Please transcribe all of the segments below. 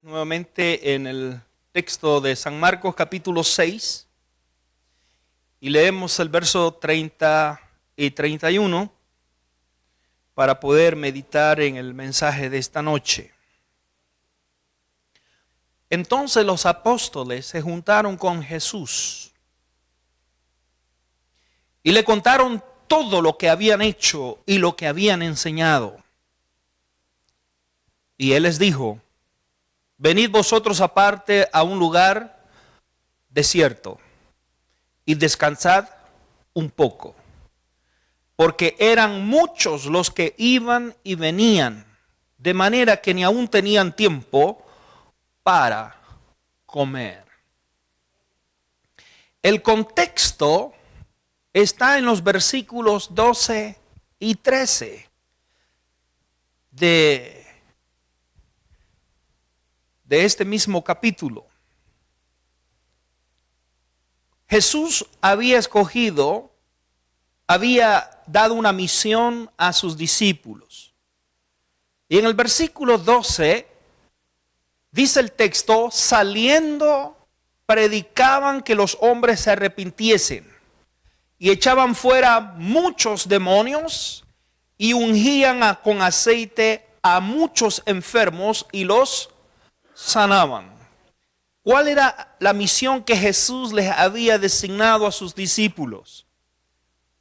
nuevamente en el texto de San Marcos capítulo 6 y leemos el verso 30 y 31 para poder meditar en el mensaje de esta noche. Entonces los apóstoles se juntaron con Jesús y le contaron todo lo que habían hecho y lo que habían enseñado. Y él les dijo: venid vosotros aparte a un lugar desierto y descansad un poco, porque eran muchos los que iban y venían, de manera que ni aún tenían tiempo para comer. El contexto está en los versículos 12 y 13 de este mismo capítulo. Jesús había dado una misión a sus discípulos. Y en el versículo 12 dice el texto: saliendo predicaban que los hombres se arrepintiesen y echaban fuera muchos demonios y ungían con aceite a muchos enfermos y los sanaban. ¿Cuál era la misión que Jesús les había designado a sus discípulos?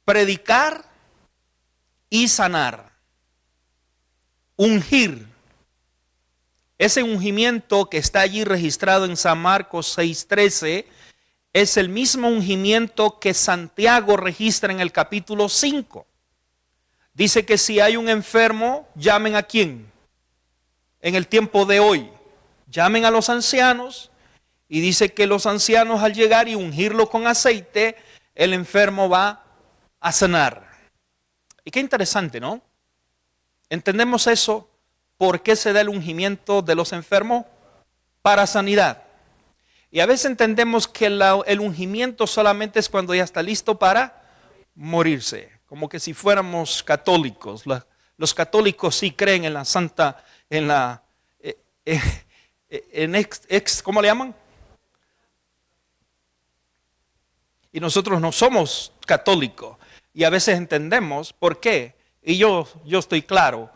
Predicar y sanar. Ungir. Ese ungimiento que está allí registrado en San Marcos 6:13 es el mismo ungimiento que Santiago registra en el capítulo 5. Dice que si hay un enfermo, llamen a quién. En el tiempo de hoy, llamen a los ancianos, y dice que los ancianos al llegar y ungirlo con aceite, el enfermo va a sanar. Y qué interesante, ¿no? ¿Entendemos eso? ¿Por qué se da el ungimiento de los enfermos? Para sanidad. Y a veces entendemos que el ungimiento solamente es cuando ya está listo para morirse. Como que si fuéramos católicos. Los católicos sí creen en la santa, ¿cómo le llaman? Y nosotros no somos católicos. Y a veces entendemos por qué. Y yo estoy claro.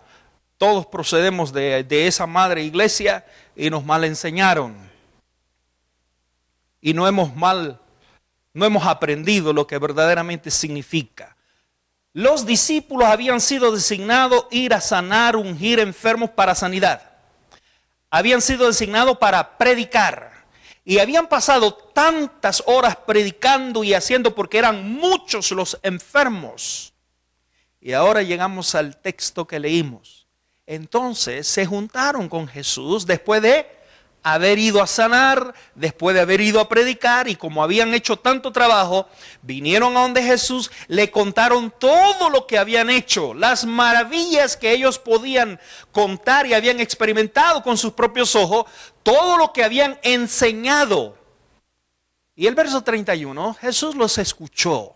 Todos procedemos de esa madre iglesia y nos mal enseñaron. Y no hemos aprendido lo que verdaderamente significa. Los discípulos habían sido designados ir a sanar, ungir enfermos para sanidad. Habían sido designados para predicar. Y habían pasado tantas horas predicando y haciendo porque eran muchos los enfermos. Y ahora llegamos al texto que leímos. Entonces se juntaron con Jesús después de haber ido a sanar, después de haber ido a predicar, y como habían hecho tanto trabajo, vinieron a donde Jesús, le contaron todo lo que habían hecho, las maravillas que ellos podían contar y habían experimentado con sus propios ojos, todo lo que habían enseñado. Y el verso 31, Jesús los escuchó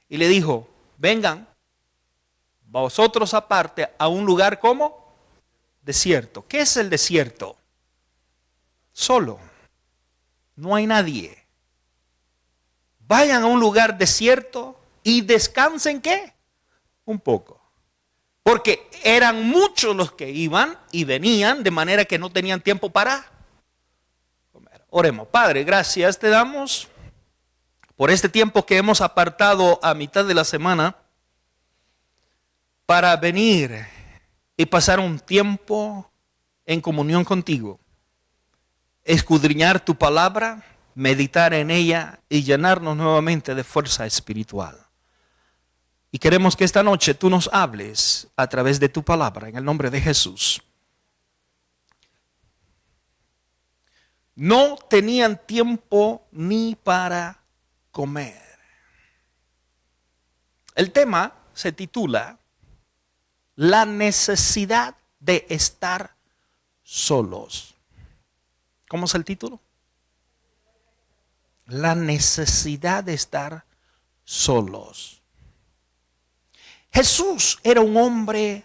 y le dijo: vengan vosotros aparte a un lugar como desierto. ¿Qué es el desierto? Solo, no hay nadie. Vayan a un lugar desierto y descansen, ¿qué? Un poco. Porque eran muchos los que iban y venían, de manera que no tenían tiempo para comer. Oremos. Padre, gracias te damos por este tiempo que hemos apartado a mitad de la semana para venir y pasar un tiempo en comunión contigo. Escudriñar tu palabra, meditar en ella y llenarnos nuevamente de fuerza espiritual. Y queremos que esta noche tú nos hables a través de tu palabra, en el nombre de Jesús. No tenían tiempo ni para comer. El tema se titula La necesidad de estar solos. ¿Cómo es el título? La necesidad de estar solos. Jesús era un hombre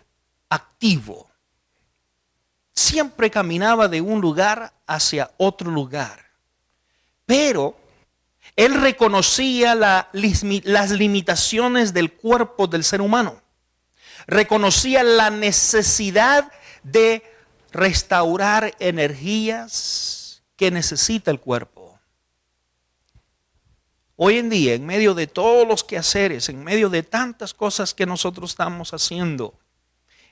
activo. siempre caminaba de un lugar hacia otro lugar. Pero él reconocía las limitaciones del cuerpo del ser humano. Reconocía la necesidad de restaurar energías que necesita el cuerpo. Hoy en día, en medio de todos los quehaceres, en medio de tantas cosas que nosotros estamos haciendo,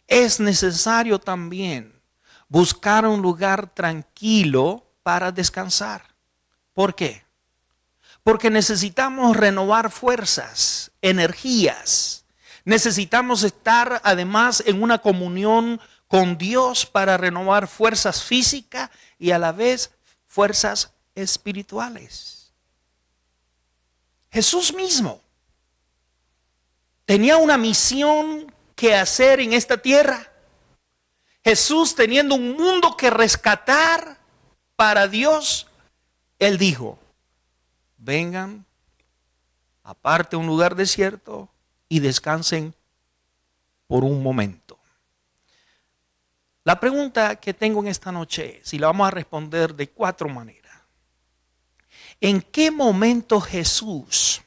es necesario también buscar un lugar tranquilo para descansar. ¿Por qué? Porque necesitamos renovar fuerzas, energías. Necesitamos estar además en una comunión con Dios para renovar fuerzas físicas y a la vez fuerzas espirituales. Jesús mismo tenía una misión que hacer en esta tierra. Jesús, teniendo un mundo que rescatar para Dios, Él dijo: vengan, aparte un lugar desierto y descansen por un momento. La pregunta que tengo en esta noche es, y la vamos a responder de 4 maneras. ¿En qué momento Jesús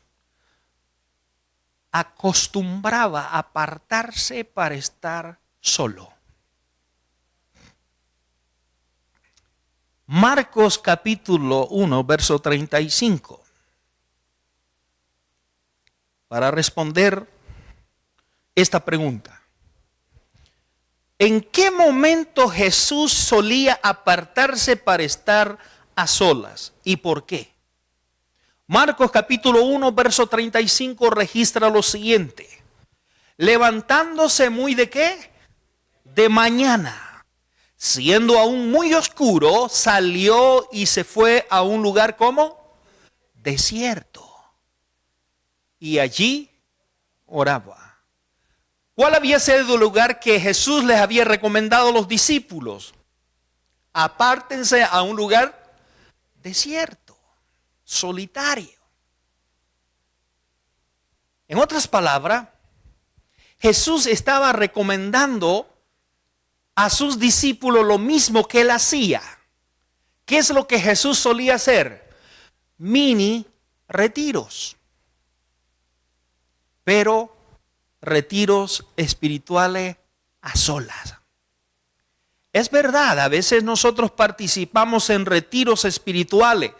acostumbraba a apartarse para estar solo? Marcos capítulo 1, verso 35. Para responder esta pregunta. ¿En qué momento Jesús solía apartarse para estar a solas? ¿Y por qué? Marcos capítulo 1, verso 35 registra lo siguiente. Levantándose muy ¿de qué? De mañana, siendo aún muy oscuro, salió y se fue a un lugar como desierto. Y allí oraba. ¿Cuál había sido el lugar que Jesús les había recomendado a los discípulos? Apártense a un lugar desierto, solitario. En otras palabras, Jesús estaba recomendando a sus discípulos lo mismo que él hacía. ¿Qué es lo que Jesús solía hacer? Mini retiros. Pero retiros espirituales a solas. Es verdad, a veces nosotros participamos en retiros espirituales,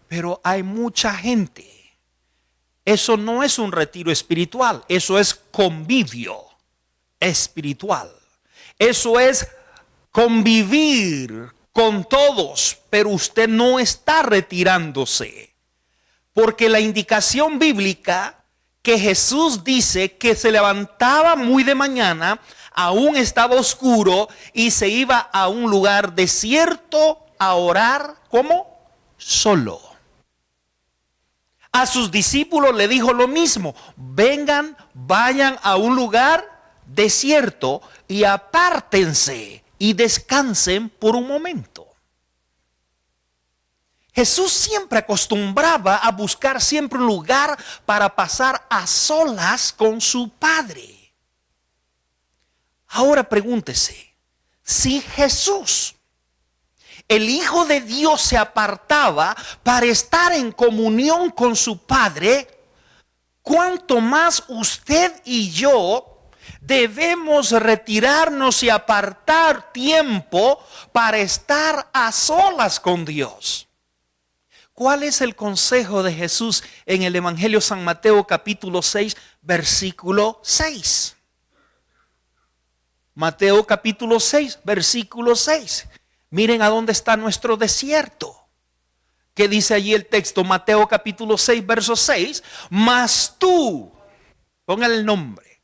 pero hay mucha gente. Eso no es un retiro espiritual, eso es convivio espiritual. Eso es convivir con todos, pero usted no está retirándose. Porque la indicación bíblica que Jesús dice que se levantaba muy de mañana, aún estaba oscuro y se iba a un lugar desierto a orar, ¿cómo? Solo. A sus discípulos le dijo lo mismo: vengan, vayan a un lugar desierto y apártense y descansen por un momento. Jesús siempre acostumbraba a buscar siempre un lugar para pasar a solas con su Padre. Ahora pregúntese, si Jesús, el Hijo de Dios, se apartaba para estar en comunión con su Padre, ¿cuánto más usted y yo debemos retirarnos y apartar tiempo para estar a solas con Dios? ¿Cuál es el consejo de Jesús en el Evangelio San Mateo capítulo 6, versículo 6? Mateo capítulo 6, versículo 6. Miren a dónde está nuestro desierto. ¿Qué dice allí el texto? Mateo capítulo 6, verso 6. Mas tú, póngale el nombre.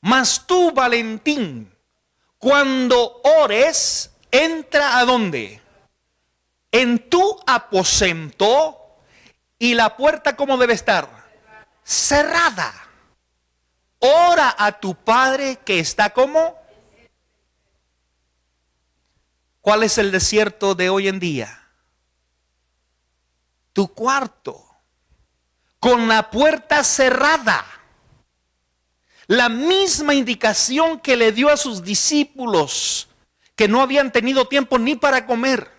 Mas tú, Valentín, cuando ores, entra ¿a dónde? En tu aposento, y la puerta ¿cómo debe estar? Cerrada. Ora a tu Padre que está ¿cómo? ¿Cuál es el desierto de hoy en día? Tu cuarto, con la puerta cerrada. La misma indicación que le dio a sus discípulos, que no habían tenido tiempo ni para comer.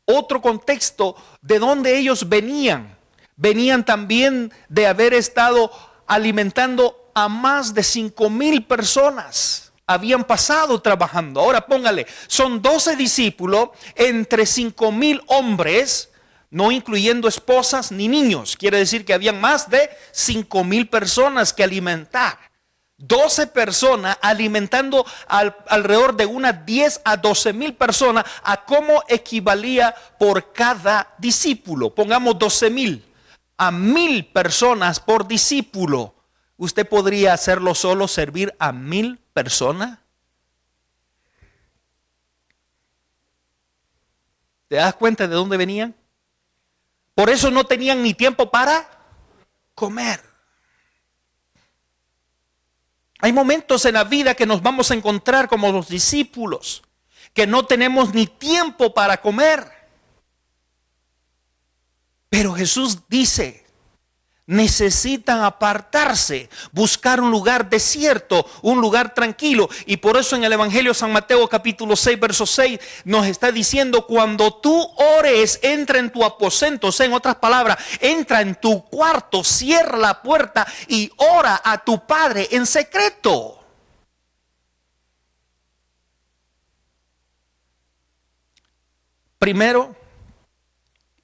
Otro contexto de donde ellos venían. Venían también de haber estado alimentando a más de 5,000 personas. Habían pasado trabajando. Ahora póngale, son 12 discípulos entre 5,000 hombres, no incluyendo esposas ni niños. Quiere decir que habían más de 5,000 personas que alimentar. 12 personas alimentando alrededor de unas 10 a 12,000 personas. ¿A cómo equivalía por cada discípulo? Pongamos 12,000 a 1,000 personas por discípulo. ¿Usted podría hacerlo solo, servir a 1,000 personas? ¿Te das cuenta de dónde venían? Por eso no tenían ni tiempo para comer. Hay momentos en la vida que nos vamos a encontrar como los discípulos, que no tenemos ni tiempo para comer. Pero Jesús dice, necesitan apartarse, buscar un lugar desierto, un lugar tranquilo. Y por eso en el Evangelio de San Mateo capítulo 6, verso 6 nos está diciendo, cuando tú ores, entra en tu aposento. O sea, en otras palabras, entra en tu cuarto, cierra la puerta y ora a tu Padre en secreto. Primero,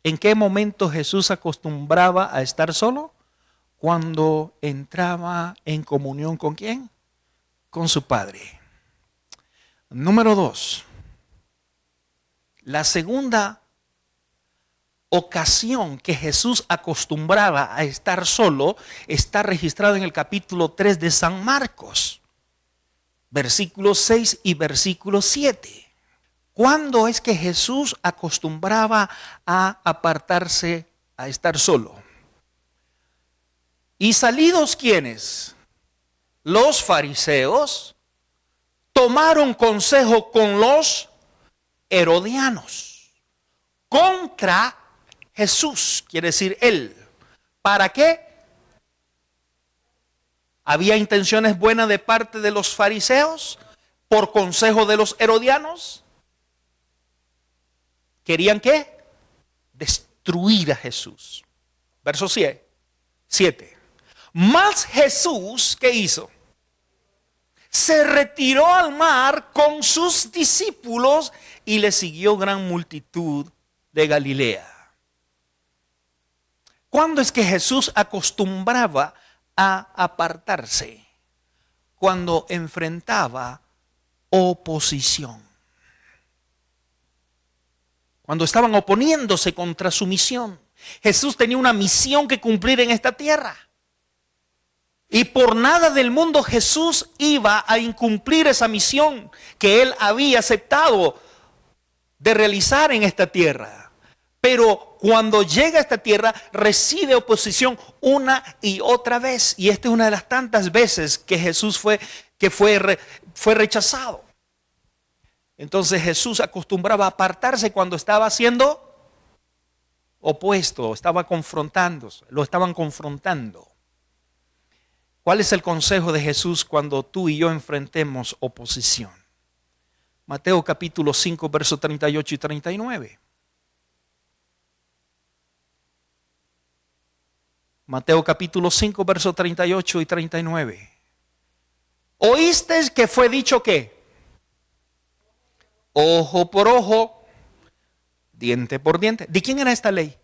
¿en qué momento Jesús acostumbraba a estar solo? Cuando entraba en comunión ¿con quién? Con su Padre. Número 2. La segunda ocasión que Jesús acostumbraba a estar solo está registrado en el capítulo 3 de San Marcos, versículos 6 y versículo 7. ¿Cuándo es que Jesús acostumbraba a apartarse, a estar solo? Y salidos ¿quiénes? Los fariseos tomaron consejo con los herodianos contra Jesús, quiere decir él. ¿Para qué? ¿Había intenciones buenas de parte de los fariseos por consejo de los herodianos? ¿Querían qué? Destruir a Jesús. Verso 7. Mas Jesús, ¿qué hizo? Se retiró al mar con sus discípulos y le siguió gran multitud de Galilea. ¿Cuándo es que Jesús acostumbraba a apartarse? Cuando enfrentaba oposición. Cuando estaban oponiéndose contra su misión. Jesús tenía una misión que cumplir en esta tierra. Y por nada del mundo Jesús iba a incumplir esa misión que él había aceptado de realizar en esta tierra. Pero cuando llega a esta tierra recibe oposición una y otra vez. Y esta es una de las tantas veces que Jesús fue rechazado. Entonces Jesús acostumbraba a apartarse cuando estaba siendo opuesto, estaba confrontándose, lo estaban confrontando. ¿Cuál es el consejo de Jesús cuando tú y yo enfrentemos oposición? Mateo capítulo 5, versos 38 y 39. Mateo capítulo 5, versos 38 y 39. ¿Oísteis que fue dicho qué? Ojo por ojo, diente por diente. ¿De quién era esta ley?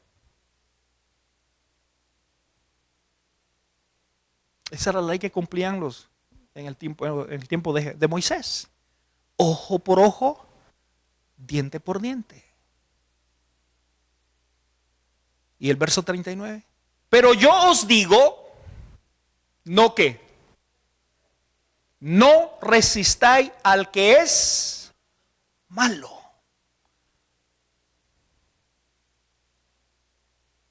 Esa era la ley que cumplían en el tiempo de Moisés. Ojo por ojo, diente por diente. Y el verso 39. Pero yo os digo, ¿no qué? No resistáis al que es malo.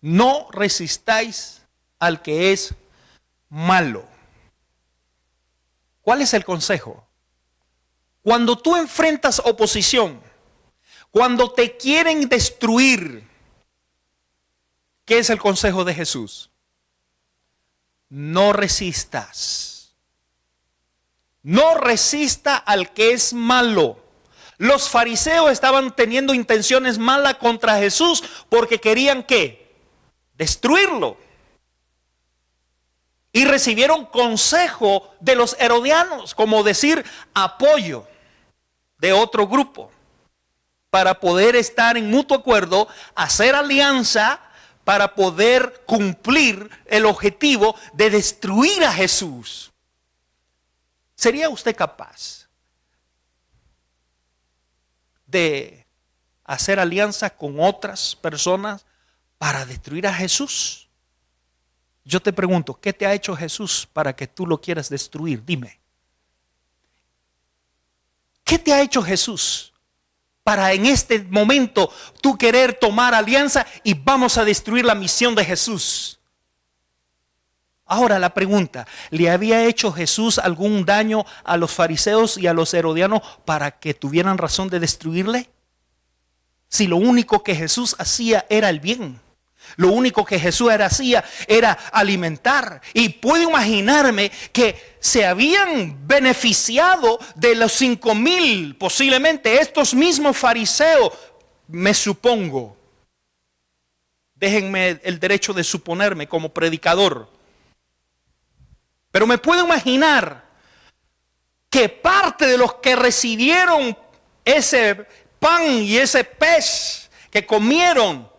No resistáis al que es malo. ¿Cuál es el consejo? Cuando tú enfrentas oposición, cuando te quieren destruir, ¿qué es el consejo de Jesús? No resistas. No resista al que es malo. Los fariseos estaban teniendo intenciones malas contra Jesús porque querían ¿qué? Destruirlo. Y recibieron consejo de los herodianos, como decir apoyo de otro grupo, para poder estar en mutuo acuerdo, hacer alianza para poder cumplir el objetivo de destruir a Jesús. ¿Sería usted capaz de hacer alianza con otras personas para destruir a Jesús? Yo te pregunto, ¿qué te ha hecho Jesús para que tú lo quieras destruir? Dime. ¿Qué te ha hecho Jesús para en este momento tú querer tomar alianza y vamos a destruir la misión de Jesús? Ahora la pregunta, ¿le había hecho Jesús algún daño a los fariseos y a los herodianos para que tuvieran razón de destruirle? Si lo único que Jesús hacía era el bien. Lo único que Jesús hacía era alimentar. Y puedo imaginarme que se habían beneficiado de los 5,000, posiblemente estos mismos fariseos, me supongo. Déjenme el derecho de suponerme como predicador. Pero me puedo imaginar que parte de los que recibieron ese pan y ese pez que comieron,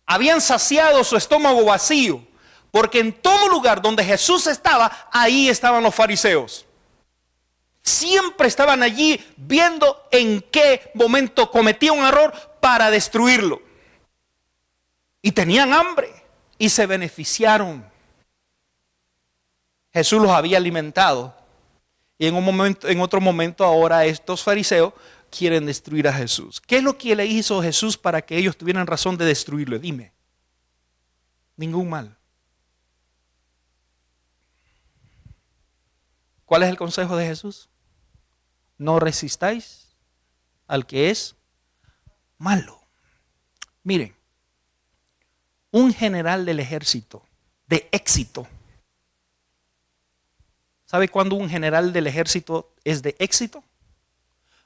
habían saciado su estómago vacío, porque en todo lugar donde Jesús estaba, ahí estaban los fariseos. Siempre estaban allí viendo en qué momento cometía un error para destruirlo. Y tenían hambre y se beneficiaron. Jesús los había alimentado. Y en otro momento ahora estos fariseos quieren destruir a Jesús. ¿Qué es lo que le hizo Jesús para que ellos tuvieran razón de destruirlo? Dime. Ningún mal. ¿Cuál es el consejo de Jesús? No resistáis al que es malo. Miren, un general del ejército de éxito. ¿Sabe cuándo un general del ejército es de éxito?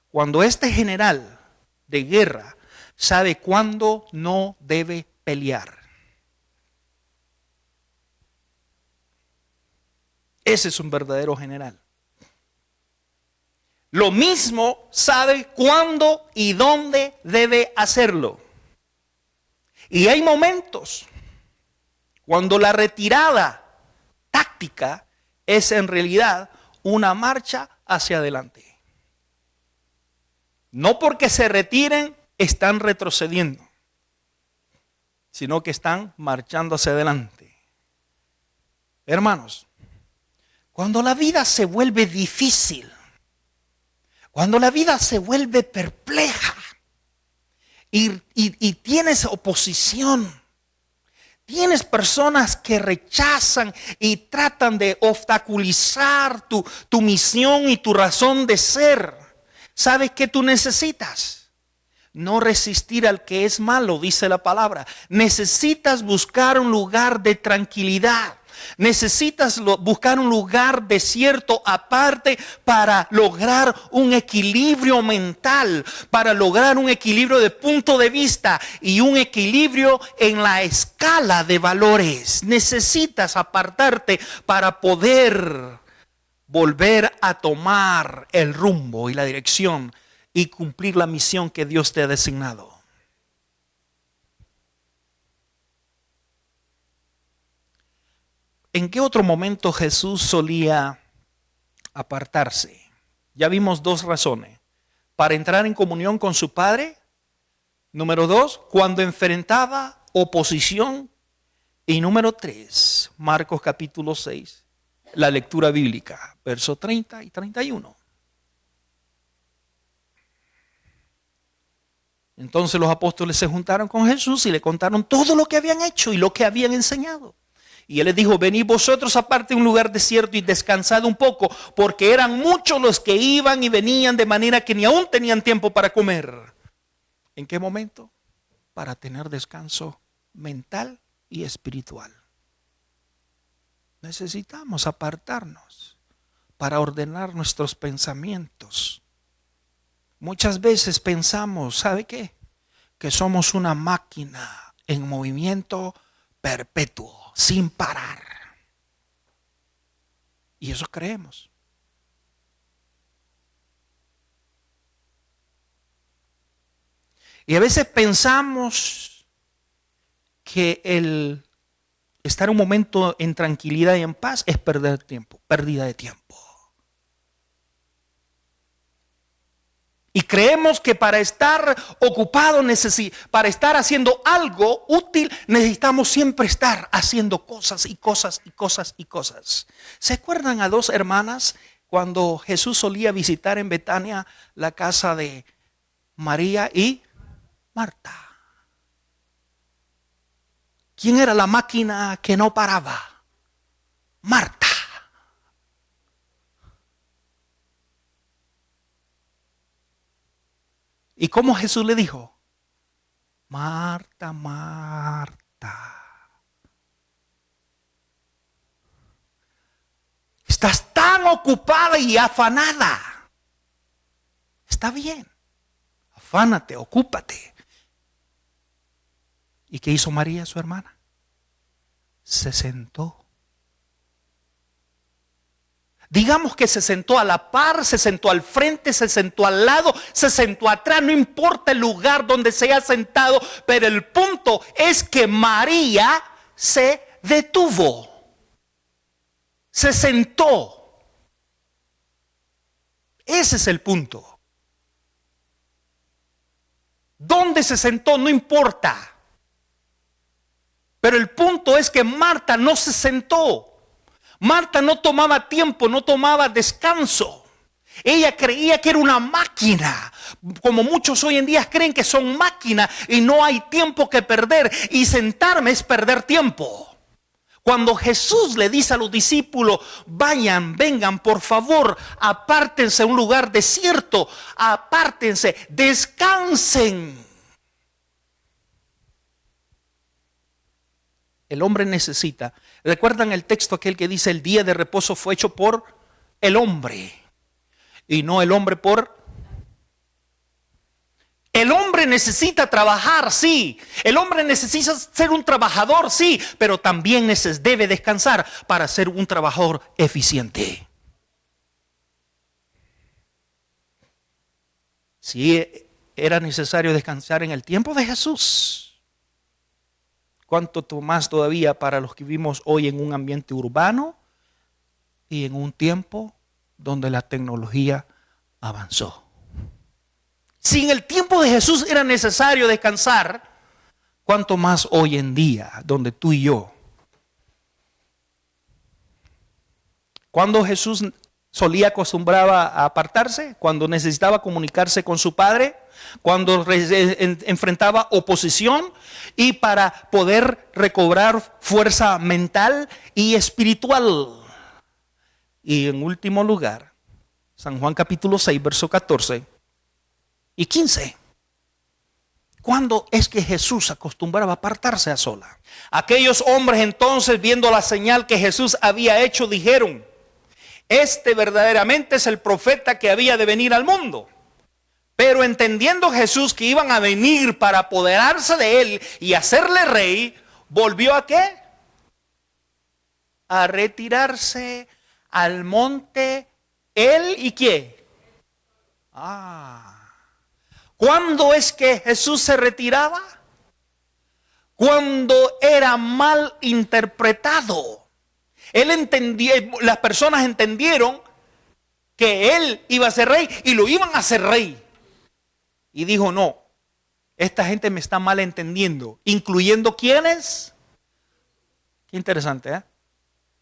Cuando este general de guerra sabe cuándo no debe pelear. Ese es un verdadero general. Lo mismo sabe cuándo y dónde debe hacerlo. Y hay momentos cuando la retirada táctica es en realidad una marcha hacia adelante. No porque se retiren están retrocediendo, sino que están marchando hacia adelante. Hermanos, cuando la vida se vuelve difícil, cuando la vida se vuelve perpleja y tienes oposición, tienes personas que rechazan y tratan de obstaculizar tu misión y tu razón de ser, ¿sabes qué tú necesitas? No resistir al que es malo, dice la palabra. Necesitas buscar un lugar de tranquilidad. Necesitas buscar un lugar desierto aparte para lograr un equilibrio mental, para lograr un equilibrio de punto de vista y un equilibrio en la escala de valores. Necesitas apartarte para poder volver a tomar el rumbo y la dirección y cumplir la misión que Dios te ha designado. ¿En qué otro momento Jesús solía apartarse? Ya vimos dos razones. Para entrar en comunión con su Padre. Número 2, cuando enfrentaba oposición. Y número 3, Marcos capítulo 6, la lectura bíblica, versos 30 y 31. Entonces los apóstoles se juntaron con Jesús y le contaron todo lo que habían hecho y lo que habían enseñado. Y él les dijo, venid vosotros aparte de un lugar desierto y descansad un poco, porque eran muchos los que iban y venían de manera que ni aún tenían tiempo para comer. ¿En qué momento? Para tener descanso mental y espiritual. Necesitamos apartarnos para ordenar nuestros pensamientos. Muchas veces pensamos, ¿sabe qué? Que somos una máquina en movimiento perpetuo, sin parar. Y eso creemos. Y a veces pensamos que el estar un momento en tranquilidad y en paz es perder tiempo, pérdida de tiempo. Y creemos que para estar ocupado, para estar haciendo algo útil, necesitamos siempre estar haciendo cosas y cosas y cosas y cosas. ¿Se acuerdan a dos hermanas cuando Jesús solía visitar en Betania la casa de María y Marta? ¿Quién era la máquina que no paraba? Marta. ¿Y cómo Jesús le dijo? Marta, Marta, estás tan ocupada y afanada. Está bien, afánate, ocúpate. ¿Y qué hizo María, su hermana? Se sentó. Digamos que se sentó a la par, se sentó al frente, se sentó al lado, se sentó atrás, no importa el lugar donde se haya sentado, pero el punto es que María se detuvo, se sentó. Ese es el punto. ¿Dónde se sentó? No importa. Pero el punto es que Marta no se sentó. Marta no tomaba tiempo, no tomaba descanso. Ella creía que era una máquina, como muchos hoy en día creen que son máquinas y no hay tiempo que perder. Y sentarme es perder tiempo. Cuando Jesús le dice a los discípulos, vayan, vengan, por favor, apártense a un lugar desierto, apártense, descansen. El hombre necesita. ¿Recuerdan el texto aquel que dice el día de reposo fue hecho por el hombre y no el hombre por? El hombre necesita trabajar, sí. El hombre necesita ser un trabajador, sí. Pero también debe descansar para ser un trabajador eficiente. Si era necesario descansar en el tiempo de Jesús, ¿cuánto más todavía para los que vivimos hoy en un ambiente urbano y en un tiempo donde la tecnología avanzó? Si en el tiempo de Jesús era necesario descansar, ¿cuánto más hoy en día donde tú y yo? Cuando Jesús acostumbraba a apartarse, cuando necesitaba comunicarse con su Padre, cuando enfrentaba oposición y para poder recobrar fuerza mental y espiritual. Y en último lugar, San Juan capítulo 6, verso 14 y 15. ¿Cuándo es que Jesús acostumbraba a apartarse a sola? Aquellos hombres entonces, viendo la señal que Jesús había hecho, dijeron: este verdaderamente es el profeta que había de venir al mundo. Pero entendiendo Jesús que iban a venir para apoderarse de él y hacerle rey, ¿volvió a qué? A retirarse al monte, él y ¿quién? ¿Cuándo es que Jesús se retiraba? Cuando era mal interpretado. Él entendía, las personas entendieron que él iba a ser rey y lo iban a hacer rey. Y dijo: no, esta gente me está mal entendiendo. ¿Incluyendo quiénes? Qué interesante, ¿eh?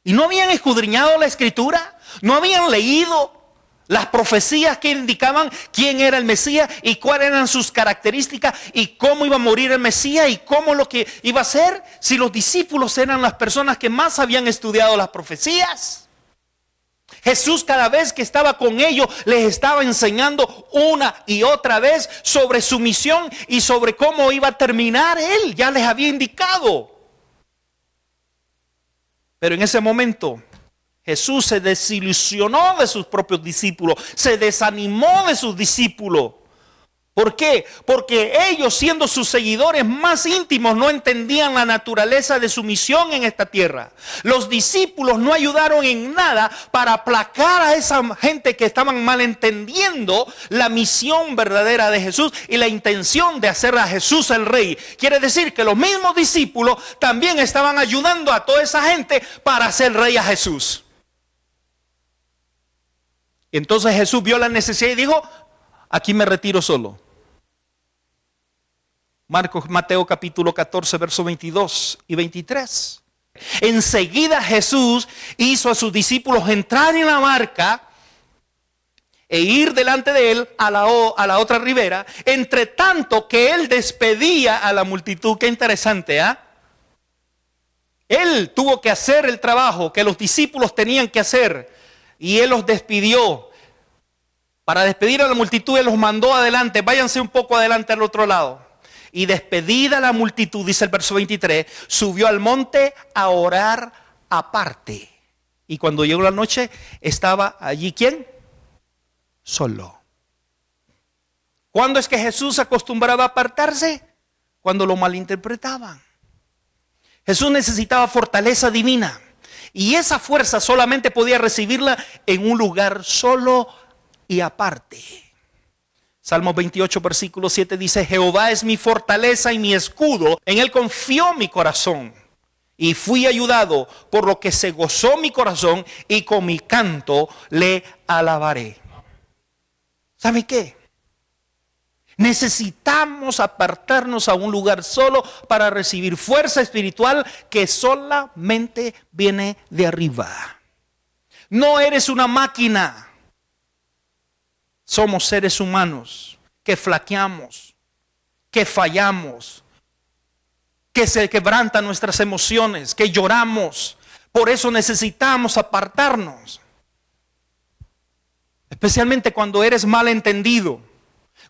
Y no habían escudriñado la escritura, no habían leído las profecías que indicaban quién era el Mesías y cuáles eran sus características y cómo iba a morir el Mesías y cómo lo que iba a ser. Si los discípulos eran las personas que más habían estudiado las profecías, Jesús cada vez que estaba con ellos les estaba enseñando una y otra vez sobre su misión y sobre cómo iba a terminar él. Ya les había indicado. Pero en ese momento Jesús se desilusionó de sus propios discípulos, se desanimó de sus discípulos, ¿Por qué? Porque ellos, siendo sus seguidores más íntimos, no entendían la naturaleza de su misión en esta tierra. Los discípulos no ayudaron en nada para aplacar a esa gente que estaban malentendiendo la misión verdadera de Jesús y la intención de hacer a Jesús el rey. Quiere decir que los mismos discípulos también estaban ayudando a toda esa gente para hacer rey a Jesús. Entonces Jesús vio la necesidad y dijo: aquí me retiro solo. Mateo capítulo 14, versos 22 y 23. Enseguida Jesús hizo a sus discípulos entrar en la barca e ir delante de él a la otra ribera, entre tanto que él despedía a la multitud. Qué interesante, ¿ah? Él tuvo que hacer el trabajo que los discípulos tenían que hacer y él los despidió. Para despedir a la multitud, él los mandó adelante. Váyanse un poco adelante al otro lado. Y despedida la multitud, dice el verso 23, subió al monte a orar aparte. Y cuando llegó la noche, estaba allí, ¿quién? Solo. ¿Cuándo es que Jesús acostumbraba a apartarse? Cuando lo malinterpretaban. Jesús necesitaba fortaleza divina. Y esa fuerza solamente podía recibirla en un lugar solo y aparte. Salmo 28, versículo 7 dice: Jehová es mi fortaleza y mi escudo, en él confió mi corazón. Y fui ayudado, por lo que se gozó mi corazón, y con mi canto le alabaré. ¿Sabe qué? Necesitamos apartarnos a un lugar solo para recibir fuerza espiritual que solamente viene de arriba. No eres una máquina. Somos seres humanos que flaqueamos, que fallamos, que se quebrantan nuestras emociones, que lloramos. Por eso necesitamos apartarnos. Especialmente cuando eres mal entendido,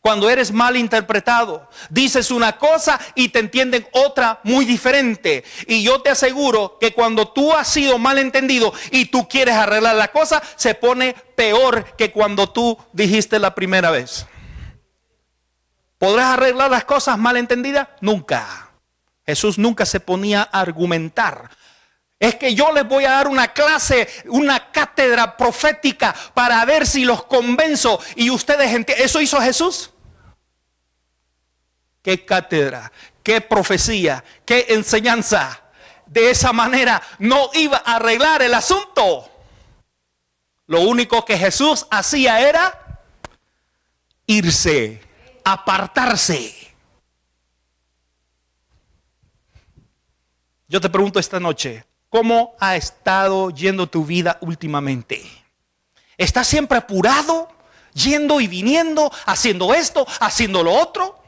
cuando eres mal interpretado. Dices una cosa y te entienden otra muy diferente. Y yo te aseguro que cuando tú has sido mal entendido y tú quieres arreglar la cosa, se pone peor que cuando tú dijiste la primera vez. ¿Podrás arreglar las cosas mal entendidas? Nunca. Jesús nunca se ponía a argumentar. Es que yo les voy a dar una clase, una cátedra profética para ver si los convenzo y ustedes entienden. ¿Eso hizo Jesús? ¿Qué cátedra? ¿Qué profecía? ¿Qué enseñanza? De esa manera no iba a arreglar el asunto. Lo único que Jesús hacía era irse, apartarse. Yo te pregunto esta noche, ¿cómo ha estado yendo tu vida últimamente? ¿Estás siempre apurado, yendo y viniendo, haciendo esto, haciendo lo otro?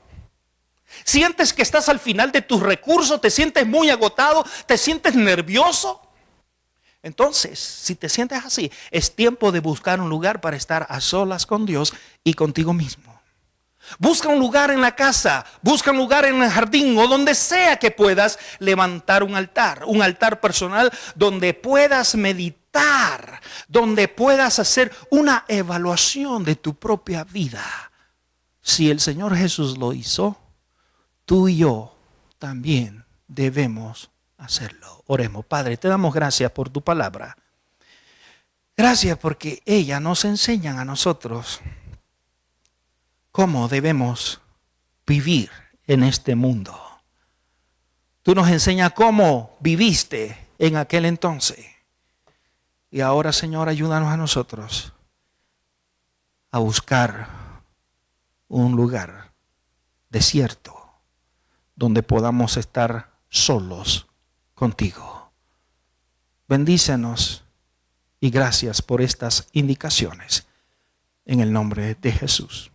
¿Sientes que estás al final de tus recursos? ¿Te sientes muy agotado? ¿Te sientes nervioso? Entonces, si te sientes así, es tiempo de buscar un lugar para estar a solas con Dios y contigo mismo. Busca un lugar en la casa, busca un lugar en el jardín o donde sea que puedas levantar un altar personal donde puedas meditar, donde puedas hacer una evaluación de tu propia vida. Si el Señor Jesús lo hizo, tú y yo también debemos hacerlo. Oremos. Padre, te damos gracias por tu palabra. Gracias porque ella nos enseña a nosotros cómo debemos vivir en este mundo. Tú nos enseñas cómo viviste en aquel entonces. Y ahora, Señor, ayúdanos a nosotros a buscar un lugar desierto donde podamos estar solos contigo. Bendícenos y gracias por estas indicaciones. En el nombre de Jesús.